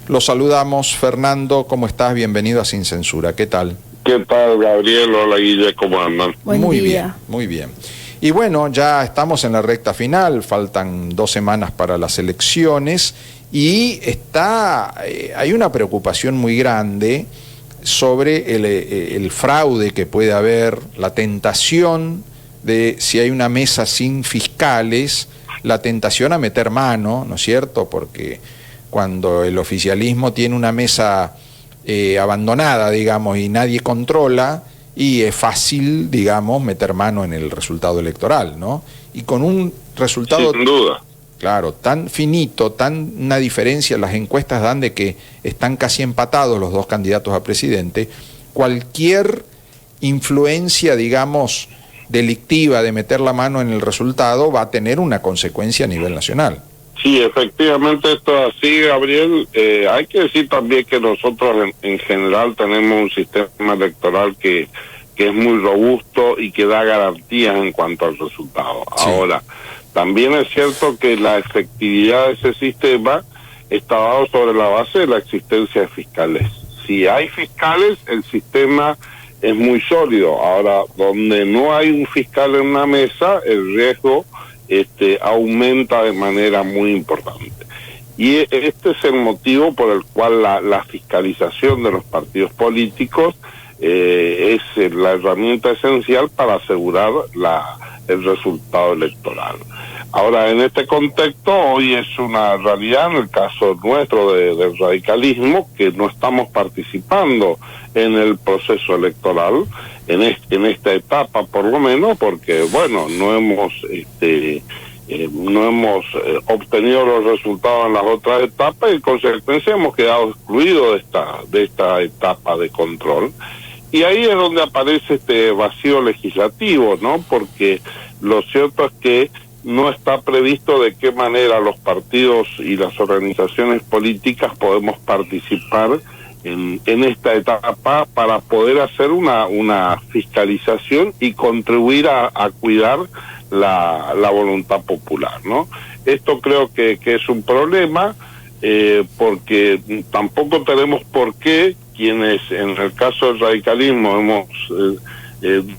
Lo saludamos, Fernando, ¿cómo estás? Bienvenido a Sin Censura, ¿qué tal? ¿Qué tal, Gabriel? Hola, Guille, ¿cómo andan? Muy bien, muy bien. Y bueno, ya estamos en la recta final, faltan 2 semanas para las elecciones y hay una preocupación muy grande sobre el fraude que puede haber, la tentación de, si hay una mesa sin fiscales, la tentación a meter mano, ¿no es cierto? Porque cuando el oficialismo tiene una mesa abandonada, digamos, y nadie controla, y es fácil, digamos, meter mano en el resultado electoral, ¿no? Y con un resultado, sin duda, claro, tan finito, una diferencia, las encuestas dan de que están casi empatados los 2 candidatos a presidente, cualquier influencia, digamos, delictiva de meter la mano en el resultado va a tener una consecuencia a nivel nacional. Sí, efectivamente esto es así, Gabriel. Hay que decir también que nosotros en general tenemos un sistema electoral que es muy robusto y que da garantías en cuanto al resultado. Sí. Ahora, también es cierto que la efectividad de ese sistema está dado sobre la base de la existencia de fiscales. Si hay fiscales, el sistema es muy sólido. Ahora, donde no hay un fiscal en una mesa, el riesgo aumenta de manera muy importante. Y este es el motivo por el cual la fiscalización de los partidos políticos es la herramienta esencial para asegurar el resultado electoral. Ahora, en este contexto, hoy es una realidad, en el caso nuestro del radicalismo, que no estamos participando en el proceso electoral, en esta etapa por lo menos, porque, bueno, no hemos obtenido los resultados en las otras etapas y en consecuencia hemos quedado excluidos de esta etapa de control. Y ahí es donde aparece este vacío legislativo, ¿no? Porque lo cierto es que no está previsto de qué manera los partidos y las organizaciones políticas podemos participar en esta etapa para poder hacer una fiscalización y contribuir a cuidar la voluntad popular, ¿no? Esto creo que es un problema, porque tampoco tenemos por qué, quienes en el caso del radicalismo hemos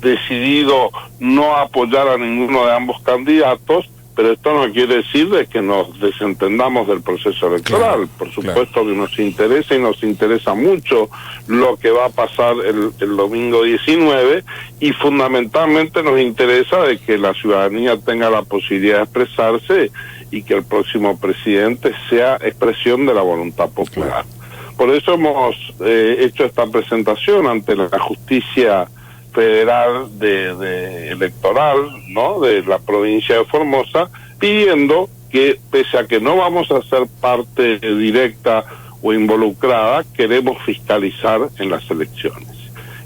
decidido no apoyar a ninguno de ambos candidatos, pero esto no quiere decir de que nos desentendamos del proceso electoral. Claro, por supuesto que nos interesa y nos interesa mucho lo que va a pasar el domingo 19 y fundamentalmente nos interesa de que la ciudadanía tenga la posibilidad de expresarse y que el próximo presidente sea expresión de la voluntad popular. Claro. Por eso hemos hecho esta presentación ante la justicia federal electoral, ¿no?, de la provincia de Formosa, pidiendo que, pese a que no vamos a ser parte directa o involucrada, queremos fiscalizar en las elecciones.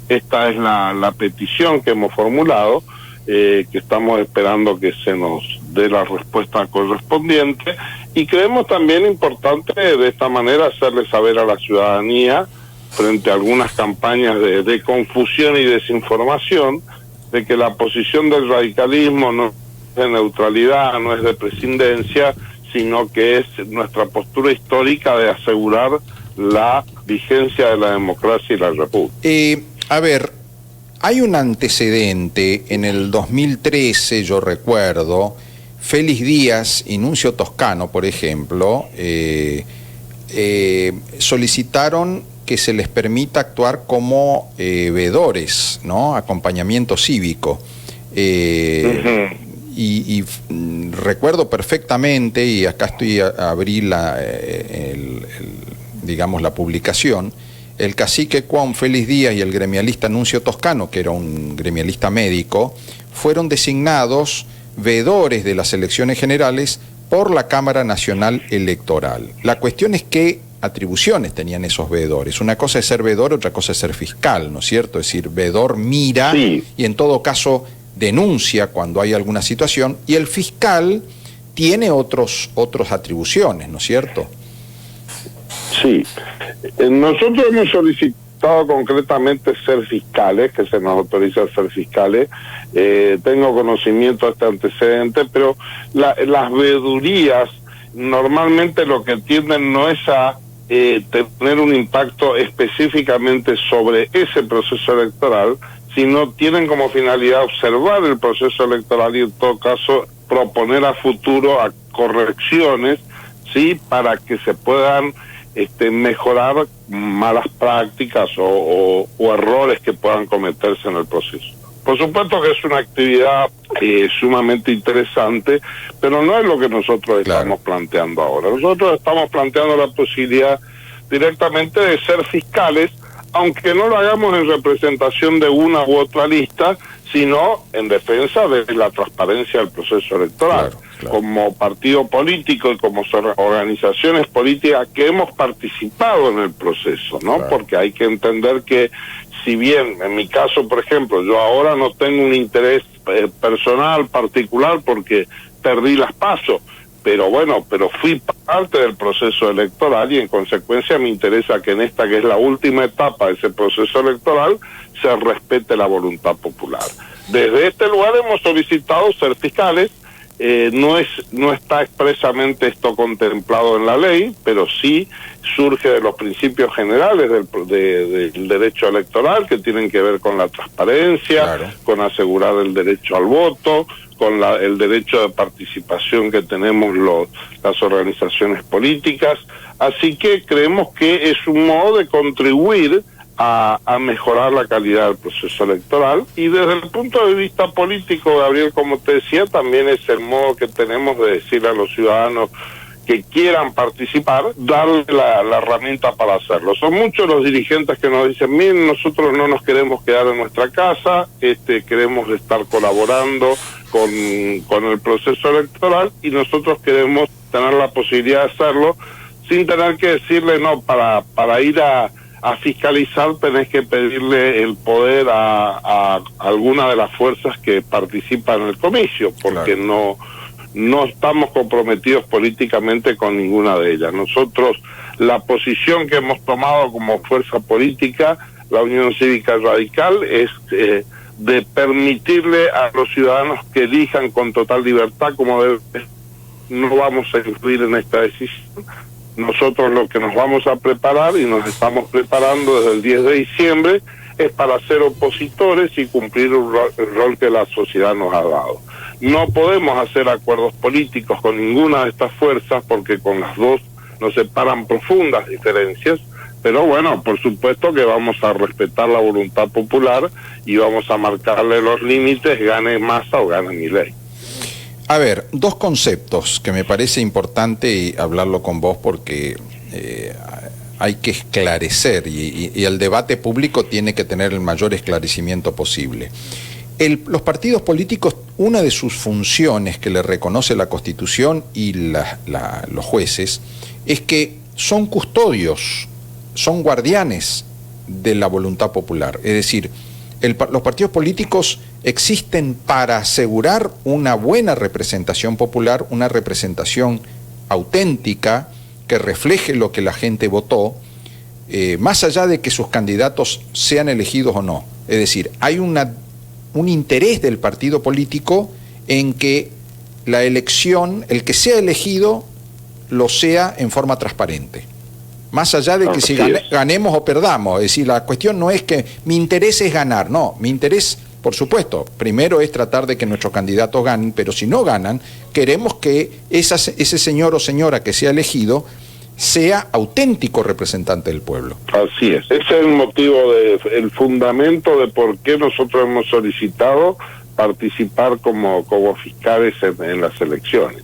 Esta es la petición que hemos formulado, que estamos esperando que se nos dé la respuesta correspondiente, y creemos también importante de esta manera hacerle saber a la ciudadanía, frente a algunas campañas de confusión y desinformación, de que la posición del radicalismo no es de neutralidad, no es de prescindencia, sino que es nuestra postura histórica de asegurar la vigencia de la democracia y la república. A ver, hay un antecedente, en el 2013, yo recuerdo, Félix Díaz y Nuncio Toscano, por ejemplo, solicitaron que se les permita actuar como veedores, ¿no? Acompañamiento cívico. Y recuerdo perfectamente, y acá abrí digamos, la publicación, el cacique Juan Félix Díaz y el gremialista Nuncio Toscano, que era un gremialista médico, fueron designados veedores de las elecciones generales por la Cámara Nacional Electoral. La cuestión es qué atribuciones tenían esos veedores. Una cosa es ser veedor, otra cosa es ser fiscal, ¿no es cierto? Es decir, veedor mira y en todo caso denuncia cuando hay alguna situación, y el fiscal tiene otras atribuciones, ¿no es cierto? Sí. Nosotros hemos solicitado concretamente ser fiscales, que se nos autoriza a ser fiscales. Tengo conocimiento de este antecedente, pero las veedurías normalmente lo que tienden no es a tener un impacto específicamente sobre ese proceso electoral, sino tienen como finalidad observar el proceso electoral y en todo caso proponer a futuro correcciones, ¿sí?, para que se puedan mejorar malas prácticas o errores que puedan cometerse en el proceso. Por supuesto que es una actividad sumamente interesante, pero no es lo que nosotros estamos planteando ahora. Nosotros estamos planteando la posibilidad directamente de ser fiscales, aunque no lo hagamos en representación de una u otra lista, sino en defensa de la transparencia del proceso electoral. Como partido político y como organizaciones políticas que hemos participado en el proceso, ¿no? Porque hay que entender que, si bien en mi caso, por ejemplo, yo ahora no tengo un interés personal particular porque perdí las PASO, pero bueno, fui parte del proceso electoral y en consecuencia me interesa que en esta, que es la última etapa de ese proceso electoral, se respete la voluntad popular. Desde este lugar hemos solicitado ser fiscales. No está expresamente esto contemplado en la ley, pero sí surge de los principios generales del derecho electoral, que tienen que ver con la transparencia, con asegurar el derecho al voto, con el derecho de participación que tenemos las organizaciones políticas. Así que creemos que es un modo de contribuir a mejorar la calidad del proceso electoral, y desde el punto de vista político, Gabriel, como te decía, también es el modo que tenemos de decirle a los ciudadanos que quieran participar, darle la herramienta para hacerlo. Son muchos los dirigentes que nos dicen: miren, nosotros no nos queremos quedar en nuestra casa, queremos estar colaborando con el proceso electoral, y nosotros queremos tener la posibilidad de hacerlo sin tener que decirle: no, para ir a fiscalizar tenés que pedirle el poder a alguna de las fuerzas que participan en el comicio, porque no estamos comprometidos políticamente con ninguna de ellas. Nosotros, la posición que hemos tomado como fuerza política, la Unión Cívica Radical, es de permitirle a los ciudadanos que elijan con total libertad como debe. No vamos a influir en esta decisión. Nosotros lo que nos vamos a preparar, y nos estamos preparando desde el 10 de diciembre, es para ser opositores y cumplir el rol que la sociedad nos ha dado. No podemos hacer acuerdos políticos con ninguna de estas fuerzas, porque con las dos nos separan profundas diferencias, pero bueno, por supuesto que vamos a respetar la voluntad popular y vamos a marcarle los límites, gane Massa o gane Milei. A ver, dos conceptos que me parece importante hablarlo con vos, porque hay que esclarecer y el debate público tiene que tener el mayor esclarecimiento posible. Los partidos políticos, una de sus funciones que le reconoce la Constitución y los jueces, es que son custodios, son guardianes de la voluntad popular. Es decir, los partidos políticos existen para asegurar una buena representación popular, una representación auténtica que refleje lo que la gente votó, más allá de que sus candidatos sean elegidos o no. Es decir, hay un interés del partido político en que la elección, el que sea elegido, lo sea en forma transparente. Más allá de que si ganemos o perdamos. Es decir, la cuestión no es que mi interés es ganar, no. Mi interés, por supuesto, primero es tratar de que nuestros candidatos ganen, pero si no ganan, queremos que ese señor o señora que sea elegido sea auténtico representante del pueblo. Así es. Ese es el motivo, el fundamento de por qué nosotros hemos solicitado participar como fiscales en las elecciones.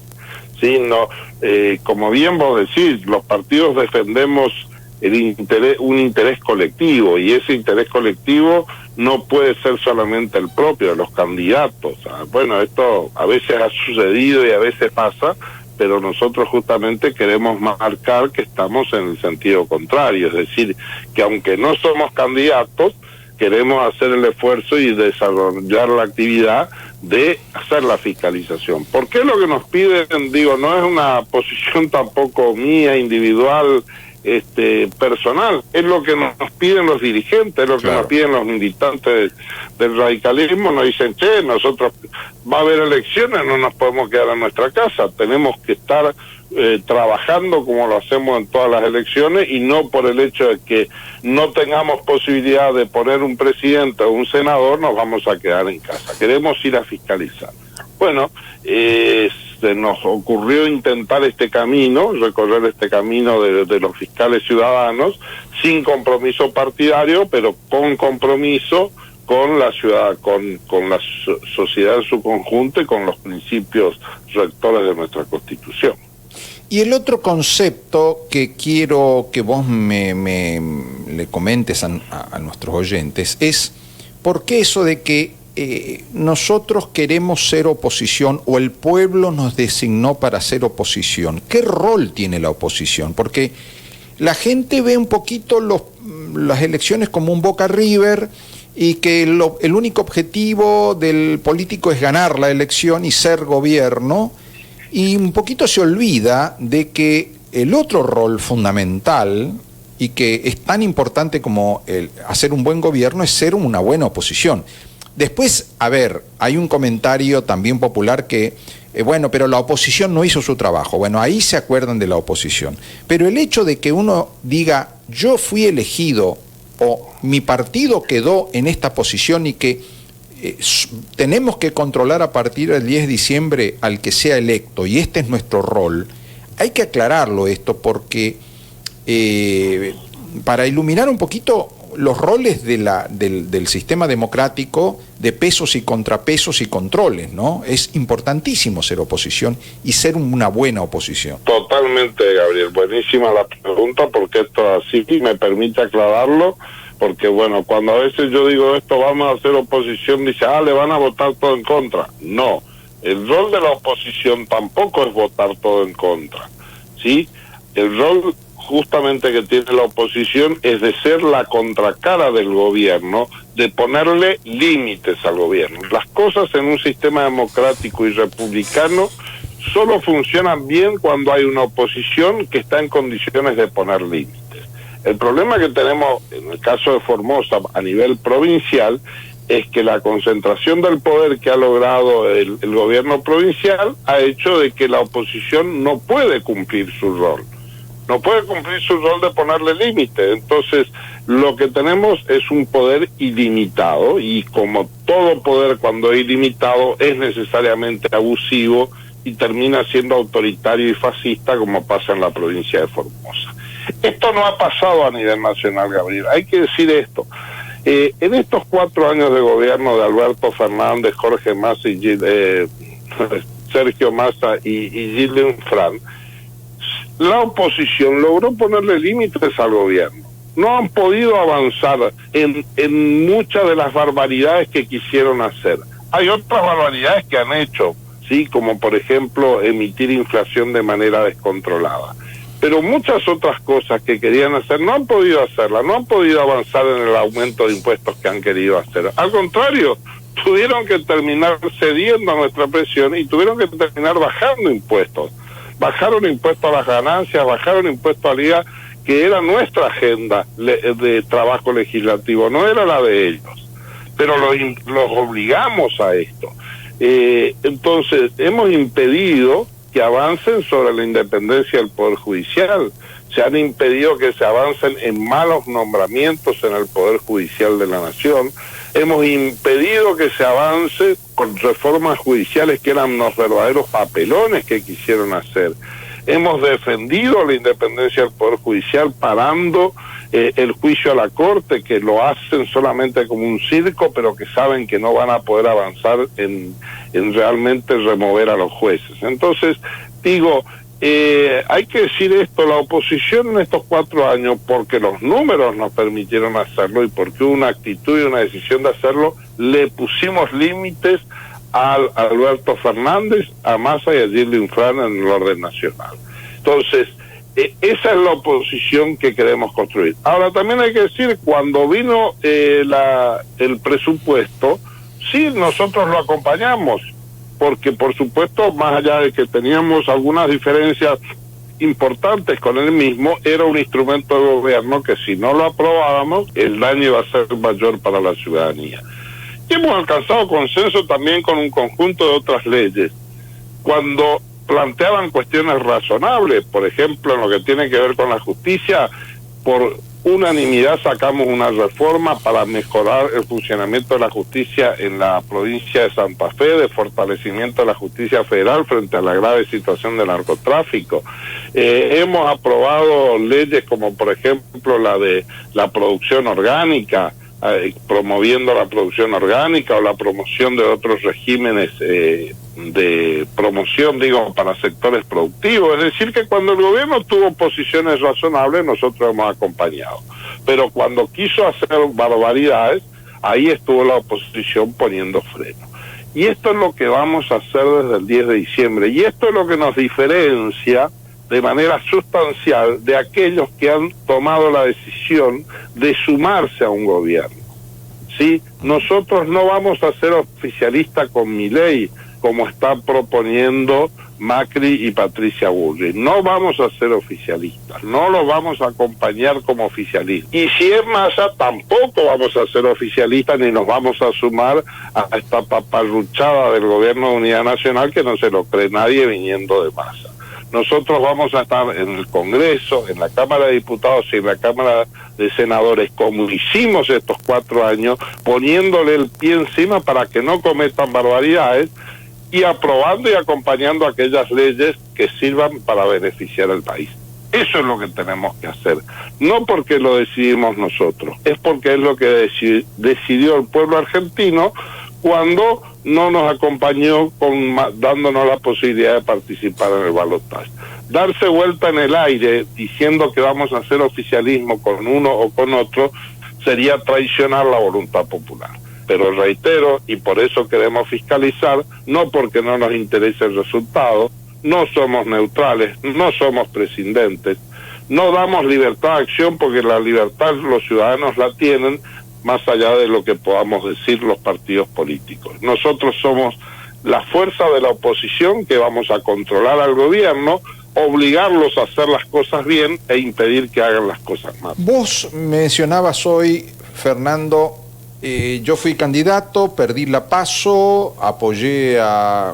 Sí, no, como bien vos decís, los partidos defendemos un interés colectivo, y ese interés colectivo no puede ser solamente el propio de los candidatos. Bueno, esto a veces ha sucedido y a veces pasa, pero nosotros justamente queremos marcar que estamos en el sentido contrario, es decir, que aunque no somos candidatos, queremos hacer el esfuerzo y desarrollar la actividad de hacer la fiscalización. ¿Por qué lo que nos piden? Digo, no es una posición tampoco mía, individual, personal, es lo que nos piden los dirigentes, es lo que nos piden los militantes del radicalismo. Nos dicen: che, nosotros va a haber elecciones, no nos podemos quedar en nuestra casa, tenemos que estar trabajando como lo hacemos en todas las elecciones, y no por el hecho de que no tengamos posibilidad de poner un presidente o un senador nos vamos a quedar en casa. Queremos ir a fiscalizar. Bueno, se nos ocurrió intentar este camino, recorrer este camino de los fiscales ciudadanos, sin compromiso partidario, pero con compromiso con la ciudad, con la sociedad en su conjunto y con los principios rectores de nuestra Constitución. Y el otro concepto que quiero que vos le comentes a nuestros oyentes es por qué eso de que nosotros queremos ser oposición o el pueblo nos designó para ser oposición. ¿Qué rol tiene la oposición? Porque la gente ve un poquito las elecciones como un Boca River y que el único objetivo del político es ganar la elección y ser gobierno, y un poquito se olvida de que el otro rol fundamental y que es tan importante como hacer un buen gobierno es ser una buena oposición. Después, a ver, hay un comentario también popular que, bueno, pero la oposición no hizo su trabajo. Bueno, ahí se acuerdan de la oposición. Pero el hecho de que uno diga, yo fui elegido o mi partido quedó en esta posición y que tenemos que controlar a partir del 10 de diciembre al que sea electo, y este es nuestro rol, hay que aclararlo esto porque para iluminar un poquito los roles del sistema democrático de pesos y contrapesos y controles, ¿no? Es importantísimo ser oposición y ser una buena oposición. Totalmente, Gabriel. Buenísima la pregunta, porque esto así me permite aclararlo, porque bueno, cuando a veces yo digo esto, vamos a hacer oposición, dice, le van a votar todo en contra. No, el rol de la oposición tampoco es votar todo en contra, ¿sí? El rol justamente que tiene la oposición es de ser la contracara del gobierno, de ponerle límites al gobierno. Las cosas en un sistema democrático y republicano solo funcionan bien cuando hay una oposición que está en condiciones de poner límites. El problema que tenemos en el caso de Formosa a nivel provincial es que la concentración del poder que ha logrado el gobierno provincial ha hecho de que la oposición no puede cumplir su rol. No puede cumplir su rol de ponerle límite. Entonces, lo que tenemos es un poder ilimitado, y como todo poder cuando es ilimitado es necesariamente abusivo y termina siendo autoritario y fascista, como pasa en la provincia de Formosa. Esto no ha pasado a nivel nacional, Gabriel. Hay que decir esto. En estos 4 años de gobierno de Alberto Fernández, Jorge Massa y Sergio Massa y Gilden Frand, la oposición logró ponerle límites al gobierno. No han podido avanzar en muchas de las barbaridades que quisieron hacer. Hay otras barbaridades que han hecho, sí, como por ejemplo emitir inflación de manera descontrolada. Pero muchas otras cosas que querían hacer no han podido hacerlas, no han podido avanzar en el aumento de impuestos que han querido hacer. Al contrario, tuvieron que terminar cediendo a nuestra presión y tuvieron que terminar bajando impuestos. Bajaron impuestos a las ganancias, bajaron impuestos al IVA, que era nuestra agenda de trabajo legislativo, no era la de ellos, pero los obligamos a esto. Entonces, hemos impedido que avancen sobre la independencia del Poder Judicial, se han impedido que se avancen en malos nombramientos en el Poder Judicial de la Nación, hemos impedido que se avance con reformas judiciales que eran los verdaderos papelones que quisieron hacer. Hemos defendido la independencia del Poder Judicial parando el juicio a la Corte, que lo hacen solamente como un circo, pero que saben que no van a poder avanzar en realmente remover a los jueces. Entonces, digo, hay que decir esto, la oposición en estos 4 años, porque los números nos permitieron hacerlo y porque hubo una actitud y una decisión de hacerlo, le pusimos límites a Alberto Fernández, a Massa y a Gilden Frand en el orden nacional. Entonces, esa es la oposición que queremos construir. Ahora, también hay que decir, cuando vino el presupuesto, sí, nosotros lo acompañamos, porque por supuesto, más allá de que teníamos algunas diferencias importantes con él mismo, era un instrumento de gobierno que si no lo aprobábamos, el daño iba a ser mayor para la ciudadanía. Y hemos alcanzado consenso también con un conjunto de otras leyes. Cuando planteaban cuestiones razonables. Por ejemplo, en lo que tiene que ver con la justicia, por unanimidad sacamos una reforma para mejorar el funcionamiento de la justicia en la provincia de Santa Fe, de fortalecimiento de la justicia federal frente a la grave situación del narcotráfico. Hemos aprobado leyes como, por ejemplo, la de la producción orgánica, promoviendo la producción orgánica, o la promoción de otros regímenes de promoción, digo, para sectores productivos. Es decir, que cuando el gobierno tuvo posiciones razonables, nosotros hemos acompañado. Pero cuando quiso hacer barbaridades, ahí estuvo la oposición poniendo freno. Y esto es lo que vamos a hacer desde el 10 de diciembre. Y esto es lo que nos diferencia de manera sustancial de aquellos que han tomado la decisión de sumarse a un gobierno. ¿Sí? Nosotros no vamos a ser oficialistas con Milei, como están proponiendo Macri y Patricia Bullrich. No vamos a ser oficialistas, no los vamos a acompañar como oficialistas. Y si es Massa, tampoco vamos a ser oficialistas ni nos vamos a sumar a esta paparruchada del gobierno de Unidad Nacional que no se lo cree nadie viniendo de Massa. Nosotros vamos a estar en el Congreso, en la Cámara de Diputados y en la Cámara de Senadores, como hicimos estos 4 años, poniéndole el pie encima para que no cometan barbaridades y aprobando y acompañando aquellas leyes que sirvan para beneficiar al país. Eso es lo que tenemos que hacer, no porque lo decidimos nosotros, es porque es lo que decidió el pueblo argentino cuando no nos acompañó dándonos la posibilidad de participar en el balotaje. Darse vuelta en el aire diciendo que vamos a hacer oficialismo con uno o con otro sería traicionar la voluntad popular. Pero reitero, y por eso queremos fiscalizar, no porque no nos interese el resultado, no somos neutrales, no somos prescindentes, no damos libertad de acción porque la libertad los ciudadanos la tienen, más allá de lo que podamos decir los partidos políticos. Nosotros somos la fuerza de la oposición que vamos a controlar al gobierno, obligarlos a hacer las cosas bien e impedir que hagan las cosas mal. Vos mencionabas hoy, Fernando, yo fui candidato, perdí la PASO, apoyé a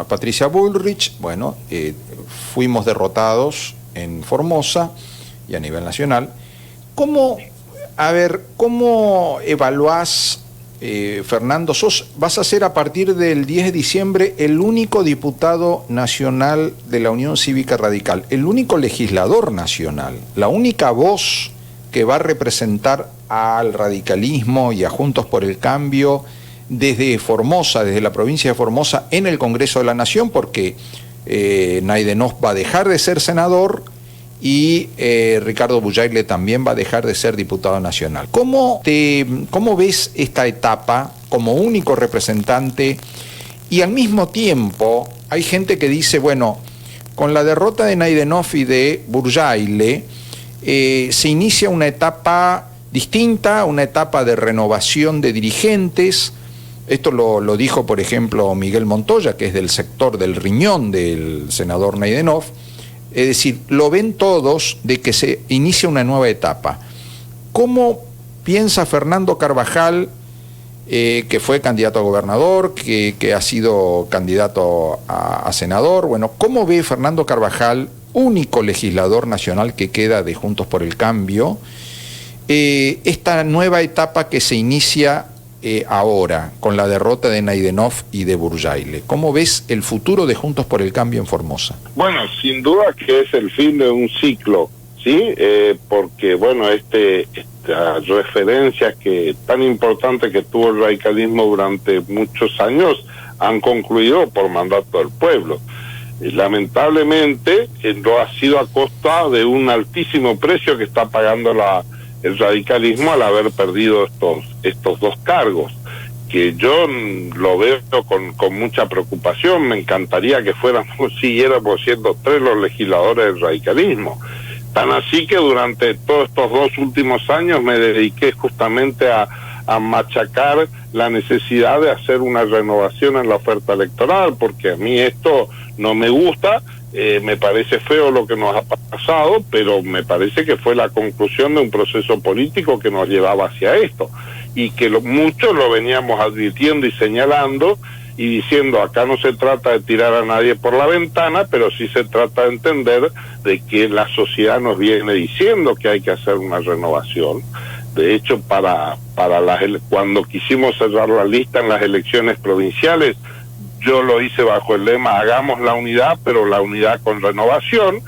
Patricia Bullrich, bueno, fuimos derrotados en Formosa y a nivel nacional. ¿Cómo evaluás, Fernando? Vas a ser a partir del 10 de diciembre el único diputado nacional de la Unión Cívica Radical, el único legislador nacional, la única voz que va a representar al radicalismo y a Juntos por el Cambio desde Formosa, desde la provincia de Formosa, en el Congreso de la Nación, porque Naidenov va a dejar de ser senador y Ricardo Bujaile también va a dejar de ser diputado nacional. ¿Cómo ves esta etapa como único representante? Y al mismo tiempo hay gente que dice, bueno, con la derrota de Naidenov y de Bujaile se inicia una etapa distinta, una etapa de renovación de dirigentes. Esto lo dijo, por ejemplo, Miguel Montoya, que es del sector del riñón del senador Naidenov. Es decir, lo ven todos de que se inicia una nueva etapa. ¿Cómo piensa Fernando Carvajal, que fue candidato a gobernador, que ha sido candidato a senador? Bueno, ¿cómo ve Fernando Carvajal, único legislador nacional que queda de Juntos por el Cambio, esta nueva etapa que se inicia ahora, con la derrota de Naidenov y de Bujaile? ¿Cómo ves el futuro de Juntos por el Cambio en Formosa? Bueno, sin duda que es el fin de un ciclo, ¿sí? Porque, bueno, esta referencia tan importante que tuvo el radicalismo durante muchos años han concluido por mandato del pueblo. Lamentablemente, no ha sido a costa de un altísimo precio que está pagando el radicalismo al haber perdido estos 2 cargos, que yo lo veo con mucha preocupación. Me encantaría que siguiéramos siendo 3 los legisladores del radicalismo. Tan así que durante todos estos 2 últimos años me dediqué justamente a machacar la necesidad de hacer una renovación en la oferta electoral, porque a mí esto no me gusta. Me parece feo lo que nos ha pasado, pero me parece que fue la conclusión de un proceso político que nos llevaba hacia esto, y que muchos lo veníamos advirtiendo y señalando, y diciendo acá no se trata de tirar a nadie por la ventana, pero sí se trata de entender de que la sociedad nos viene diciendo que hay que hacer una renovación. De hecho, cuando quisimos cerrar la lista en las elecciones provinciales, yo lo hice bajo el lema hagamos la unidad, pero la unidad con renovación.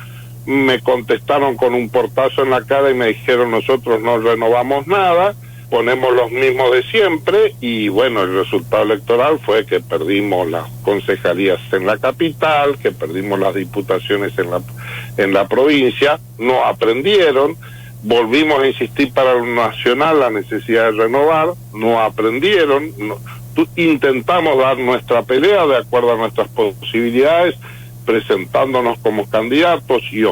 Me contestaron con un portazo en la cara y me dijeron nosotros no renovamos nada, ponemos los mismos de siempre, y bueno, el resultado electoral fue que perdimos las concejalías en la capital, que perdimos las diputaciones en la provincia. No aprendieron, volvimos a insistir para lo nacional la necesidad de renovar, no aprendieron, intentamos dar nuestra pelea de acuerdo a nuestras posibilidades, presentándonos como candidatos y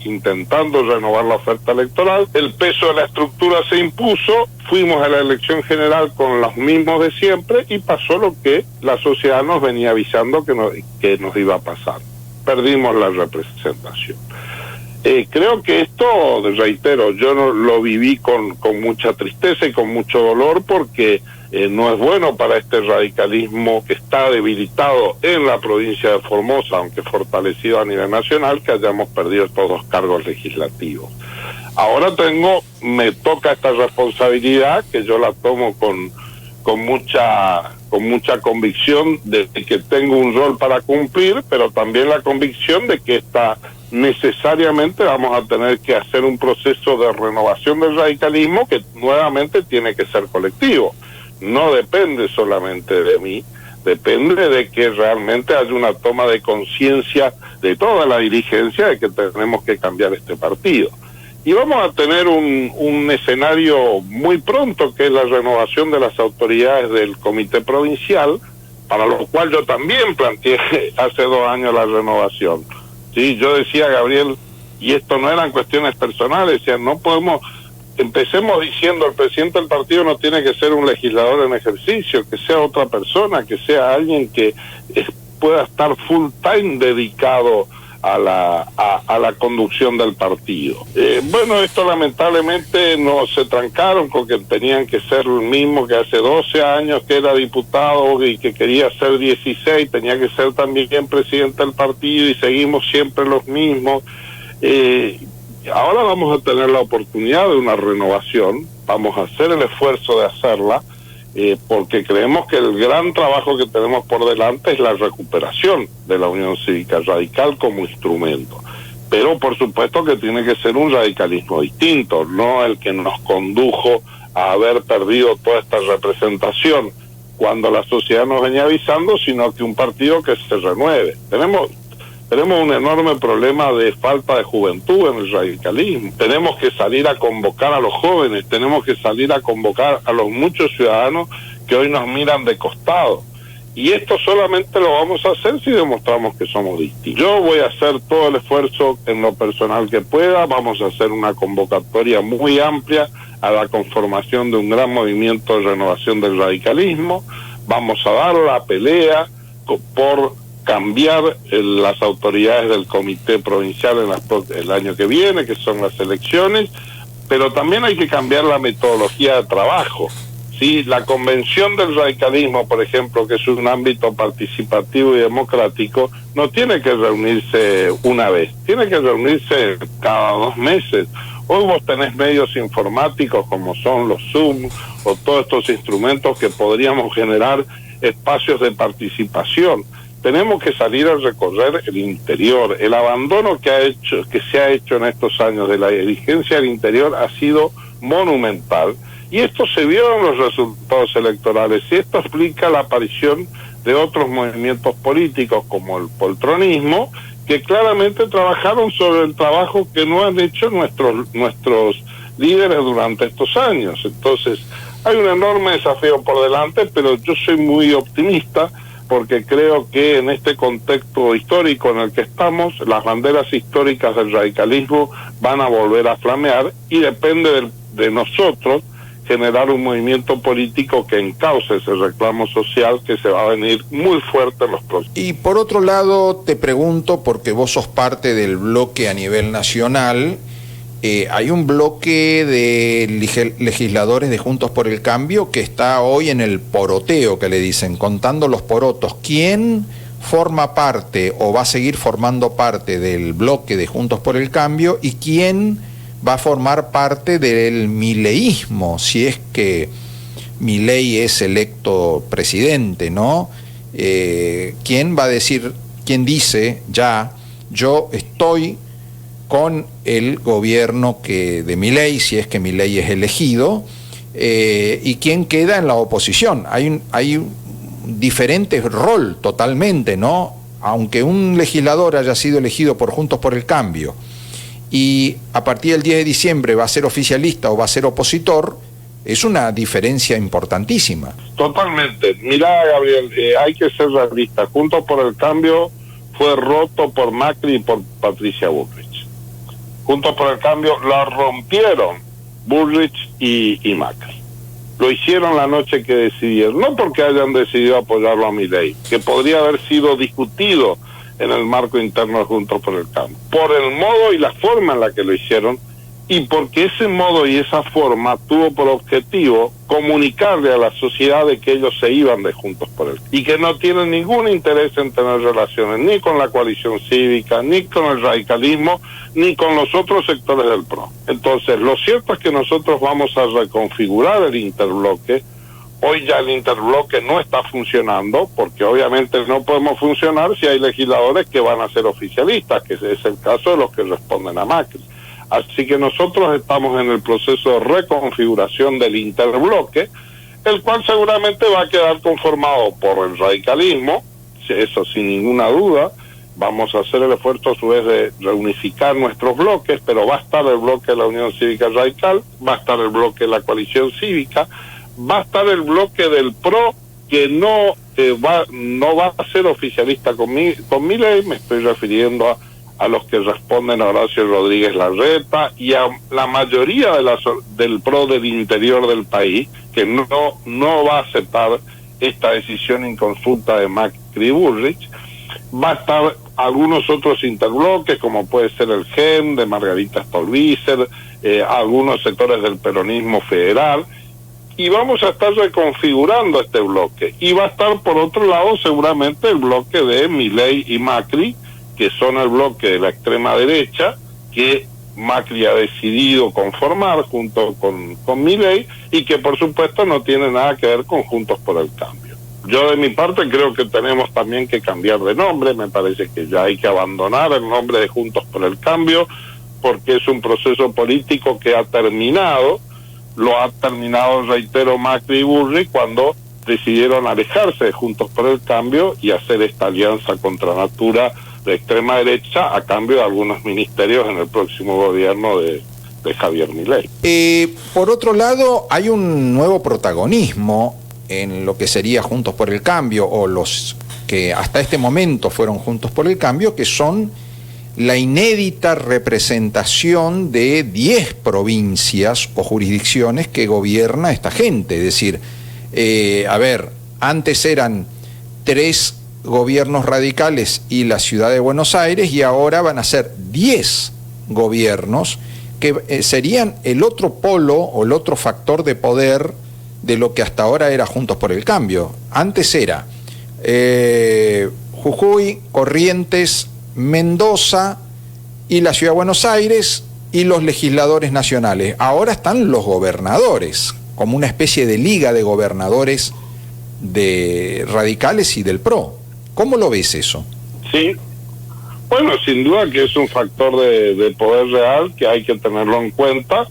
intentando renovar la oferta electoral. El peso de la estructura se impuso, fuimos a la elección general con los mismos de siempre y pasó lo que la sociedad nos venía avisando que nos iba a pasar. Perdimos la representación. Creo que esto, reitero, yo no lo viví con mucha tristeza y con mucho dolor porque no es bueno para este radicalismo que está debilitado en la provincia de Formosa, aunque fortalecido a nivel nacional, que hayamos perdido estos 2 cargos legislativos. Ahora me toca esta responsabilidad que yo la tomo con mucha convicción de que tengo un rol para cumplir, pero también la convicción de que necesariamente vamos a tener que hacer un proceso de renovación del radicalismo que nuevamente tiene que ser colectivo. No depende solamente de mí, depende de que realmente haya una toma de conciencia de toda la dirigencia de que tenemos que cambiar este partido. Y vamos a tener un escenario muy pronto, que es la renovación de las autoridades del comité provincial, para lo cual yo también planteé hace 2 años la renovación. Sí, yo decía, Gabriel, y esto no eran cuestiones personales, decía, no podemos, empecemos diciendo, el presidente del partido no tiene que ser un legislador en ejercicio, que sea otra persona, que sea alguien que pueda estar full time dedicado a la conducción del partido. Bueno, esto lamentablemente no se trancaron porque tenían que ser el mismo que hace 12 años que era diputado y que quería ser 16, tenía que ser también presidente del partido y seguimos siempre los mismos. Ahora vamos a tener la oportunidad de una renovación, vamos a hacer el esfuerzo de hacerla, porque creemos que el gran trabajo que tenemos por delante es la recuperación de la Unión Cívica Radical como instrumento. Pero por supuesto que tiene que ser un radicalismo distinto, no el que nos condujo a haber perdido toda esta representación cuando la sociedad nos venía avisando, sino que un partido que se renueve. Tenemos un enorme problema de falta de juventud en el radicalismo. Tenemos que salir a convocar a los jóvenes, tenemos que salir a convocar a los muchos ciudadanos que hoy nos miran de costado. Y esto solamente lo vamos a hacer si demostramos que somos distintos. Yo voy a hacer todo el esfuerzo en lo personal que pueda, vamos a hacer una convocatoria muy amplia a la conformación de un gran movimiento de renovación del radicalismo, vamos a dar la pelea por cambiar las autoridades del comité provincial el año que viene, que son las elecciones, pero también hay que cambiar la metodología de trabajo. ¿Sí? La convención del radicalismo, por ejemplo, que es un ámbito participativo y democrático, no tiene que reunirse una vez, tiene que reunirse cada 2 meses. Hoy vos tenés medios informáticos como son los Zoom o todos estos instrumentos que podríamos generar espacios de participación. Tenemos que salir a recorrer el interior. El abandono que se ha hecho en estos años de la dirigencia del interior ha sido monumental. Y esto se vio en los resultados electorales. Y esto explica la aparición de otros movimientos políticos como el poltronismo, que claramente trabajaron sobre el trabajo que no han hecho nuestros líderes durante estos años. Entonces, hay un enorme desafío por delante, pero yo soy muy optimista, porque creo que en este contexto histórico en el que estamos, las banderas históricas del radicalismo van a volver a flamear y depende de nosotros generar un movimiento político que encauce ese reclamo social que se va a venir muy fuerte en los próximos. Y por otro lado, te pregunto, porque vos sos parte del bloque a nivel nacional, hay un bloque de legisladores de Juntos por el Cambio que está hoy en el poroteo, que le dicen, contando los porotos. ¿Quién forma parte o va a seguir formando parte del bloque de Juntos por el Cambio y quién va a formar parte del mileísmo, si es que Milei es electo presidente, ¿no? ¿Quién va a decir, quién dice ya, yo estoy con el gobierno de Milei, si es que Milei es elegido, y quién queda en la oposición? Hay un diferente rol totalmente, ¿no? Aunque un legislador haya sido elegido por Juntos por el Cambio y a partir del 10 de diciembre va a ser oficialista o va a ser opositor, es una diferencia importantísima. Totalmente. Mirá, Gabriel, hay que ser realista. Juntos por el Cambio fue roto por Macri y por Patricia Bullrich. Juntos por el Cambio la rompieron Bullrich y Macri. Lo hicieron la noche que decidieron, no porque hayan decidido apoyarlo a Milei, que podría haber sido discutido en el marco interno de Juntos por el Cambio, por el modo y la forma en la que lo hicieron, y porque ese modo y esa forma tuvo por objetivo comunicarle a la sociedad de que ellos se iban de Juntos por el Cambio y que no tienen ningún interés en tener relaciones ni con la coalición cívica, ni con el radicalismo, ni con los otros sectores del PRO. Entonces, lo cierto es que nosotros vamos a reconfigurar el interbloque. Hoy ya el interbloque no está funcionando, porque obviamente no podemos funcionar si hay legisladores que van a ser oficialistas, que es el caso de los que responden a Macri. Así que nosotros estamos en el proceso de reconfiguración del interbloque, el cual seguramente va a quedar conformado por el radicalismo, eso sin ninguna duda. Vamos a hacer el esfuerzo a su vez de reunificar nuestros bloques, pero va a estar el bloque de la Unión Cívica Radical, va a estar el bloque de la coalición cívica, va a estar el bloque del PRO, que no va a ser oficialista con Milei. Me estoy refiriendo a los que responden a Horacio Rodríguez Larreta y a la mayoría del PRO del interior del país, que no va a aceptar esta decisión inconsulta de Macri y Bullrich. Va a estar algunos otros interbloques, como puede ser el GEM de Margarita Stolbizer, algunos sectores del peronismo federal, y vamos a estar reconfigurando este bloque. Y va a estar por otro lado seguramente el bloque de Milei y Macri, que son el bloque de la extrema derecha, que Macri ha decidido conformar junto con Milei, y que por supuesto no tiene nada que ver con Juntos por el Cambio. Yo de mi parte creo que tenemos también que cambiar de nombre. Me parece que ya hay que abandonar el nombre de Juntos por el Cambio, porque es un proceso político que ha terminado. Lo ha terminado, reitero, Macri y Bullrich cuando decidieron alejarse de Juntos por el Cambio y hacer esta alianza contra natura de extrema derecha a cambio de algunos ministerios en el próximo gobierno de Javier Milei. Por otro lado, hay un nuevo protagonismo en lo que sería Juntos por el Cambio, o los que hasta este momento fueron Juntos por el Cambio, que son la inédita representación de 10 provincias o jurisdicciones que gobierna esta gente. Es decir, antes eran 3 gobiernos radicales y la ciudad de Buenos Aires, y ahora van a ser 10 gobiernos que serían el otro polo o el otro factor de poder de lo que hasta ahora era Juntos por el Cambio. Antes era Jujuy, Corrientes, Mendoza y la ciudad de Buenos Aires y los legisladores nacionales. Ahora están los gobernadores, como una especie de liga de gobernadores de radicales y del PRO. ¿Cómo lo ves eso? Sí, bueno, sin duda que es un factor de poder real que hay que tenerlo en cuenta,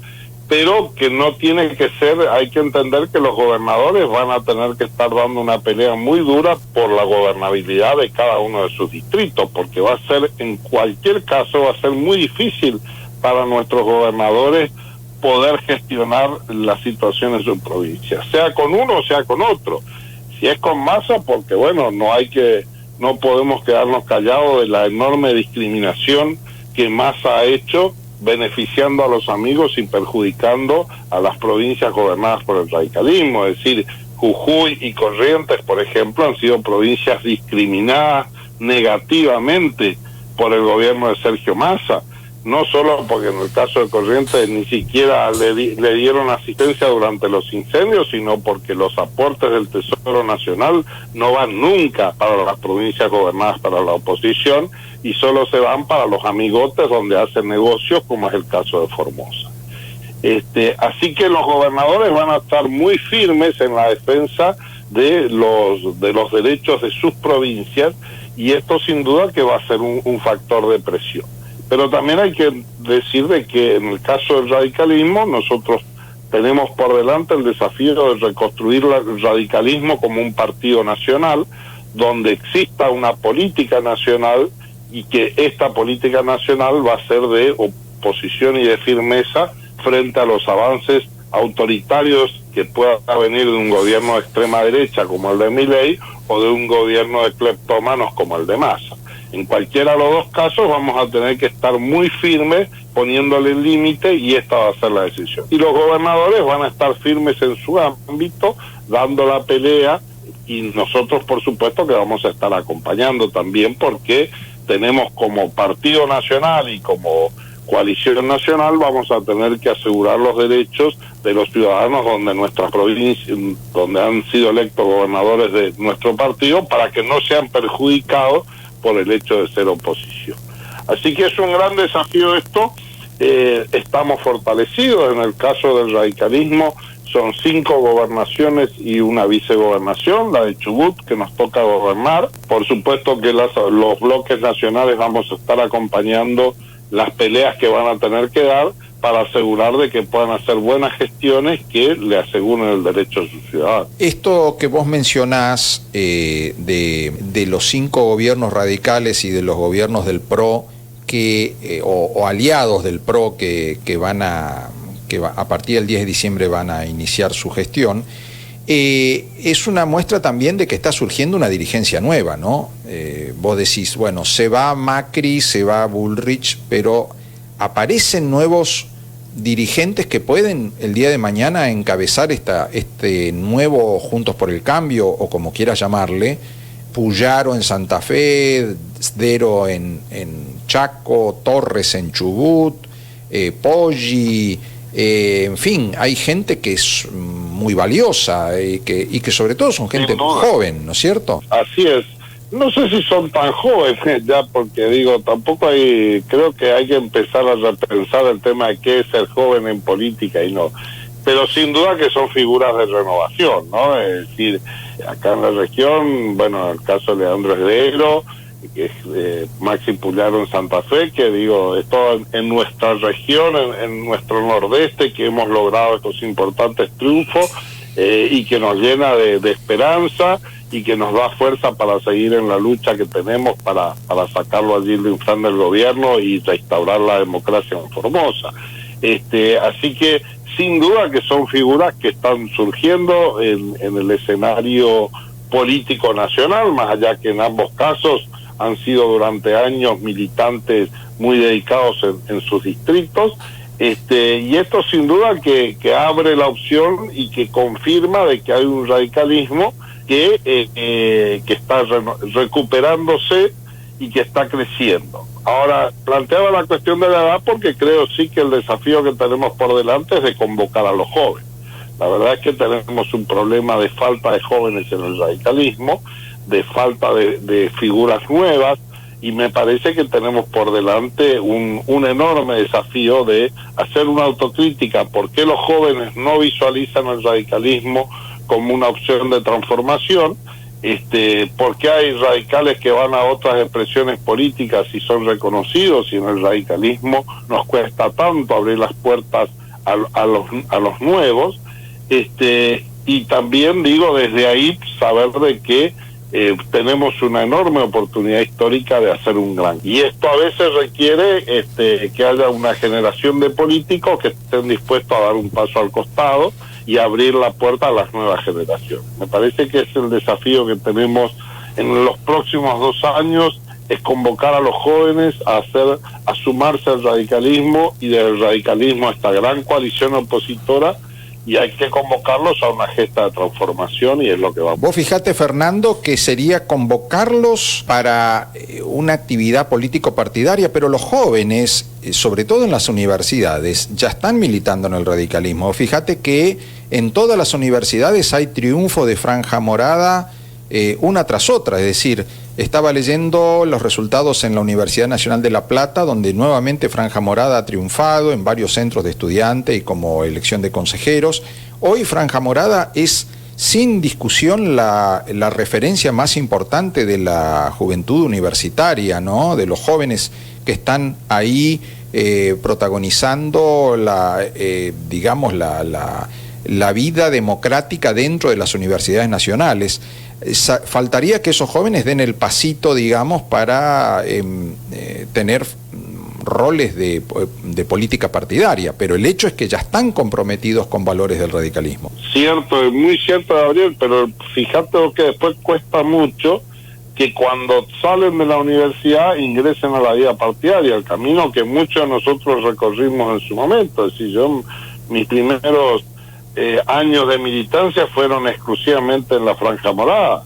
pero que no tiene que ser, hay que entender que los gobernadores van a tener que estar dando una pelea muy dura por la gobernabilidad de cada uno de sus distritos, porque va a ser, en cualquier caso, va a ser muy difícil para nuestros gobernadores poder gestionar la situación en su provincia, sea con uno o sea con otro. Si es con Massa, porque bueno, no podemos quedarnos callados de la enorme discriminación que Massa ha hecho, beneficiando a los amigos y perjudicando a las provincias gobernadas por el radicalismo. Es decir, Jujuy y Corrientes, por ejemplo, han sido provincias discriminadas negativamente por el gobierno de Sergio Massa. no solo porque en el caso de Corrientes ni siquiera le dieron asistencia durante los incendios, sino porque los aportes del Tesoro Nacional no van nunca para las provincias gobernadas para la oposición y solo se van para los amigotes donde hacen negocios, como es el caso de Formosa. Así que los gobernadores van a estar muy firmes en la defensa de los derechos de sus provincias, y esto sin duda que va a ser un factor de presión. Pero también hay que decir de que en el caso del radicalismo nosotros tenemos por delante el desafío de reconstruir el radicalismo como un partido nacional, donde exista una política nacional y que esta política nacional va a ser de oposición y de firmeza frente a los avances autoritarios que pueda venir de un gobierno de extrema derecha como el de Milei o de un gobierno de cleptómanos como el de Massa. En cualquiera de los dos casos vamos a tener que estar muy firmes poniéndole el límite, y esta va a ser la decisión. Y los gobernadores van a estar firmes en su ámbito, dando la pelea, y nosotros por supuesto que vamos a estar acompañando también, porque tenemos como partido nacional y como coalición nacional vamos a tener que asegurar los derechos de los ciudadanos donde nuestra provincia, donde han sido electos gobernadores de nuestro partido, para que no sean perjudicados por el hecho de ser oposición. Así que es un gran desafío esto. Estamos fortalecidos. En el caso del radicalismo son 5 gobernaciones y una vicegobernación, la de Chubut, que nos toca gobernar. Por supuesto que los bloques nacionales vamos a estar acompañando las peleas que van a tener que dar para asegurar de que puedan hacer buenas gestiones que le aseguren el derecho a sus ciudadanos. Esto que vos mencionás de los 5 gobiernos radicales y de los gobiernos del PRO o aliados del PRO que a partir del 10 de diciembre van a iniciar su gestión, es una muestra también de que está surgiendo una dirigencia nueva, ¿no? Vos decís, bueno, se va Macri, se va Bullrich, pero aparecen nuevos dirigentes que pueden el día de mañana encabezar este nuevo Juntos por el Cambio, o como quieras llamarle. Puyaro en Santa Fe, Dero en Chaco, Torres en Chubut, Poggi, en fin, hay gente que es muy valiosa y que sobre todo son gente joven, ¿no es cierto? Así es. No sé si son tan jóvenes ya, porque digo, tampoco creo que hay que empezar a repensar el tema de qué es ser joven en política y no. Pero sin duda que son figuras de renovación, ¿no? Es decir, acá en la región, bueno, el caso de Leandro Heredero, que es Maxi Puyaro en Santa Fe, que digo, esto en nuestra región, en nuestro nordeste, que hemos logrado estos importantes triunfos y que nos llena de esperanza y que nos da fuerza para seguir en la lucha que tenemos para sacarlo allí de infran del gobierno y restaurar la democracia en Formosa. Así que sin duda que son figuras que están surgiendo en el escenario político nacional, más allá que en ambos casos han sido durante años militantes muy dedicados en sus distritos, y esto sin duda que abre la opción y que confirma de que hay un radicalismo que está recuperándose y que está creciendo. Ahora, planteaba la cuestión de la edad porque creo sí que el desafío que tenemos por delante es de convocar a los jóvenes. La verdad es que tenemos un problema de falta de jóvenes en el radicalismo, de falta de figuras nuevas, y me parece que tenemos por delante un enorme desafío de hacer una autocrítica. ¿Por qué los jóvenes no visualizan el radicalismo como una opción de transformación? ¿Por qué hay radicales que van a otras expresiones políticas y son reconocidos, y en el radicalismo nos cuesta tanto abrir las puertas a los nuevos? Y también digo, desde ahí saber de que tenemos una enorme oportunidad histórica de hacer un gran. Y esto a veces requiere que haya una generación de políticos que estén dispuestos a dar un paso al costado y abrir la puerta a las nuevas generaciones. Me parece que es el desafío que tenemos en los próximos 2 años, es convocar a los jóvenes a sumarse al radicalismo, y del radicalismo a esta gran coalición opositora y hay que convocarlos a una gesta de transformación, y es lo que vamos. Vos fijate, Fernando, que sería convocarlos para una actividad político-partidaria, pero los jóvenes, sobre todo en las universidades, ya están militando en el radicalismo. Fíjate que en todas las universidades hay triunfo de Franja Morada una tras otra, es decir, estaba leyendo los resultados en la Universidad Nacional de La Plata, donde nuevamente Franja Morada ha triunfado en varios centros de estudiantes y como elección de consejeros. Hoy Franja Morada es sin discusión la referencia más importante de la juventud universitaria, ¿no? De los jóvenes que están ahí protagonizando digamos, la vida democrática dentro de las universidades nacionales. Faltaría que esos jóvenes den el pasito, digamos, para tener roles de política partidaria, pero el hecho es que ya están comprometidos con valores del radicalismo. Cierto, es muy cierto, Gabriel, pero fíjate que después cuesta mucho que cuando salen de la universidad ingresen a la vida partidaria, el camino que muchos de nosotros recorrimos en su momento. Es decir, mis primeros años de militancia fueron exclusivamente en la Franja Morada,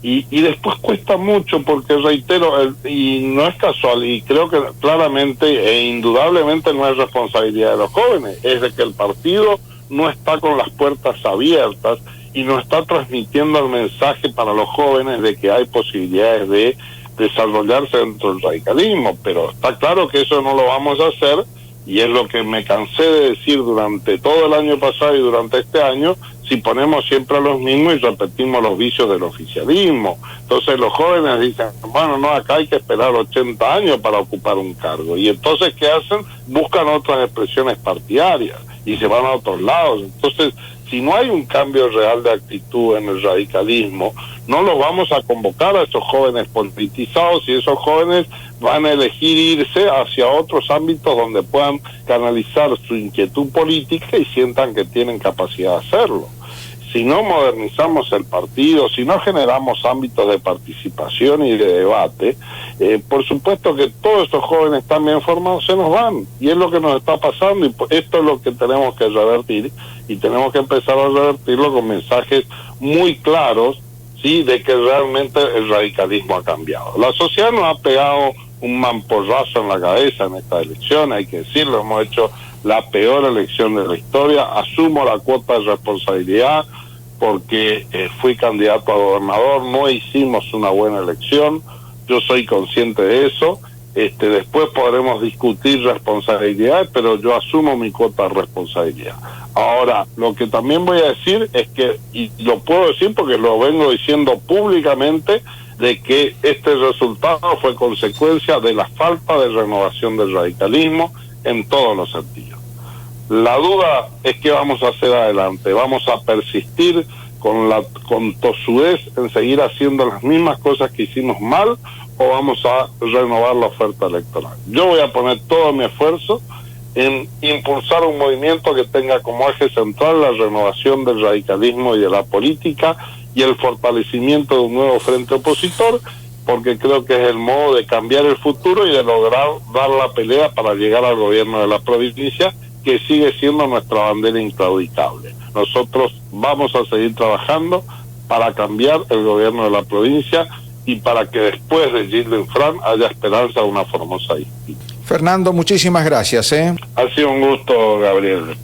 y después cuesta mucho porque, reitero, y no es casual, y creo que claramente e indudablemente no es responsabilidad de los jóvenes, es de que el partido no está con las puertas abiertas y no está transmitiendo el mensaje para los jóvenes de que hay posibilidades de desarrollarse dentro del radicalismo. Pero está claro que eso no lo vamos a hacer, y es lo que me cansé de decir durante todo el año pasado y durante este año, si ponemos siempre a los mismos y repetimos los vicios del oficialismo. Entonces los jóvenes dicen, bueno, no, acá hay que esperar 80 años para ocupar un cargo. Y entonces, ¿qué hacen? Buscan otras expresiones partidarias y se van a otros lados. Entonces, si no hay un cambio real de actitud en el radicalismo, no los vamos a convocar a esos jóvenes politizados, y esos jóvenes van a elegir irse hacia otros ámbitos donde puedan canalizar su inquietud política y sientan que tienen capacidad de hacerlo. Si no modernizamos el partido, si no generamos ámbitos de participación y de debate, por supuesto que todos estos jóvenes tan bien formados se nos van, y es lo que nos está pasando, y esto es lo que tenemos que revertir, y tenemos que empezar a revertirlo con mensajes muy claros, sí, de que realmente el radicalismo ha cambiado. La sociedad nos ha pegado un mamporrazo en la cabeza en esta elección, hay que decirlo, hemos hecho la peor elección de la historia. Asumo la cuota de responsabilidad porque fui candidato a gobernador, no hicimos una buena elección, yo soy consciente de eso. Después podremos discutir responsabilidades, pero yo asumo mi cuota de responsabilidad. Ahora, lo que también voy a decir es que, y lo puedo decir porque lo vengo diciendo públicamente, de que este resultado fue consecuencia de la falta de renovación del radicalismo en todos los sentidos. La duda es qué vamos a hacer adelante. ¿Vamos a persistir con tosudez en seguir haciendo las mismas cosas que hicimos mal, o vamos a renovar la oferta electoral? Yo voy a poner todo mi esfuerzo en impulsar un movimiento que tenga como eje central la renovación del radicalismo y de la política y el fortalecimiento de un nuevo frente opositor, porque creo que es el modo de cambiar el futuro y de lograr dar la pelea para llegar al gobierno de la provincia, que sigue siendo nuestra bandera inclaudicable. Nosotros vamos a seguir trabajando para cambiar el gobierno de la provincia y para que después de Gildo Infran haya esperanza de una Formosa distinta. Fernando, muchísimas gracias. Ha sido un gusto, Gabriel.